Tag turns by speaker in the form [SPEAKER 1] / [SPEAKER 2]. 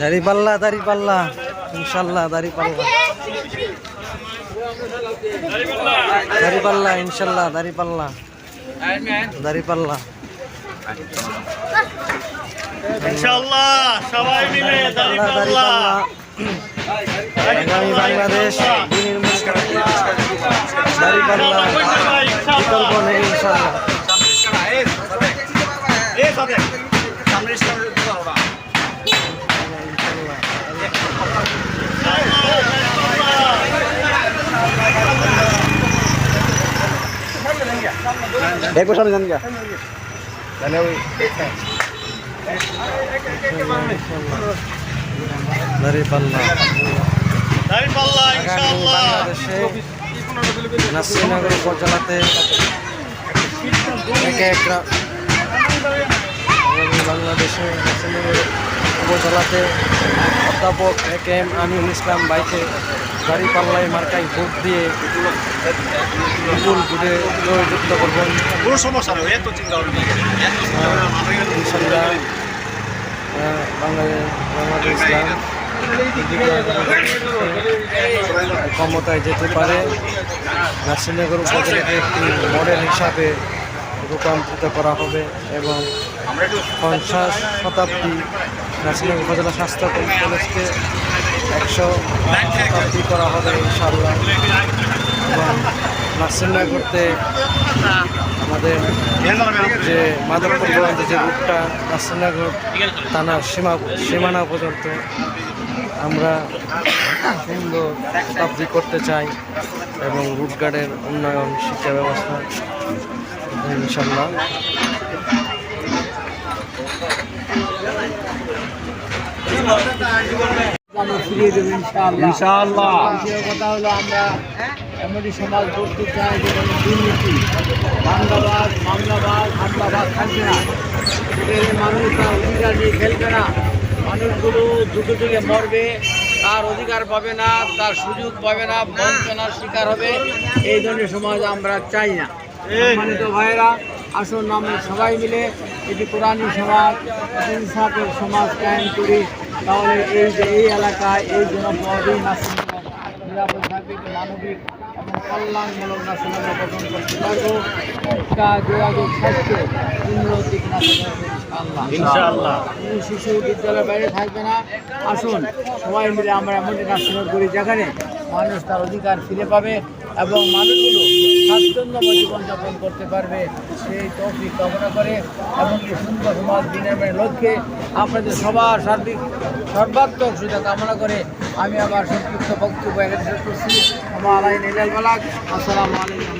[SPEAKER 1] দাড়িপাল্লা ইনশাল্লাহ, দাড়িপাল্লা ইনশাল্লাহ, দাড়িপাল্লা
[SPEAKER 2] ইনশাআল্লাহ সবাই মিলে দাড়িপাল্লা।
[SPEAKER 1] আগামী বাংলাদেশ দাড়িপাল্লা বিকল্প নেই ইনশাল্লাহ।
[SPEAKER 3] एक सामने जान गया
[SPEAKER 1] দাড়িপাল্লা
[SPEAKER 2] ইনশাআল্লাহ
[SPEAKER 1] বাংলাদেশে নাসিরনগর উপজেলাতে বাংলাদেশে নাসিরনগর উপজেলাতে অধ্যাপক এ.কে.এম. আমিনুল ইসলাম বাইকে দাড়িপাল্লায় মার্কায় ভোট দিয়ে বিপুল ভোটে জয়যুক্ত করবেন ইনশাল্লাহ। বাংলাদেশ ইসলাম ক্ষমতায় যেতে পারে। নাসিরনগর উপজেলাকে একটি মডেল হিসাবে রূপান্তরিত করা হবে এবং 50 শতাব্দী নাসিরনগর উপজেলা স্বাস্থ্য কলেজকে 100 শতাব্দী করা হবে ইনশাআল্লাহ। এবং নাসিরনগরতে আমাদের যে মাদক পরিবহনের যে রুটটা নাসিরনগর থানার সীমানা পর্যন্ত আমরা সুন্দর শতাব্দী করতে চাই এবং রুটগার্ডের উন্নয়ন, শিক্ষা ব্যবস্থা ইনশাল্লাহ।
[SPEAKER 3] इंशाअल्लाह
[SPEAKER 4] কথা হলো আমরা এমনই সমাজ গড়তে চাই যেখানে দুর্নীতি, মামলাবাজ থাকবে না। সেখানে মানুষ তার অধিকার নিয়ে খেলবে না। মানুষগুলো যুগে যুগে মরবে, তার অধিকার পাবে না, তার সুযোগ পাবে না, বঞ্চনার শিকার হবে। এই ধরনের সমাজ আমরা চাই না। সম্মানিত ভাইয়েরা, আসুন আমরা সবাই মিলে এটি কোরআনী সমাজ, ইনসাফের সমাজ কায়েম করি। তাহলে এই যে এই এলাকায় এই জনপদ এই নাসিরনগর নিরাপদ থাকবে, মানবিক এবং কল্যাণমূলক নাসিরনগর গঠন করতে পারবো। শিক্ষা, যোগাযোগ, স্বাস্থ্য, উন্নতি ইনশাআল্লাহ। শিশু বিদ্যালয়ের বাইরে থাকবে না। আসুন সবাই মিলে আমরা এমনটি নাসিরনগর করি যেখানে মানুষ তার অধিকার ফিরে পাবে এবং মানুষগুলো স্বাচ্ছন্দ্যময় জীবনযাপন করতে পারবে, সেই তৌফিক কামনা করে এবং এই সুন্দর সমাজ বিনির্মাণের লক্ষ্যে আপনাদের সবার সর্বাত্মক সুবিধা কামনা করে আমি আমার সংক্ষিপ্ত বক্তব্য এখানে শেষ করছি। আমার আলাইন ইলাল বালাগ। আসসালামু আলাইকুম।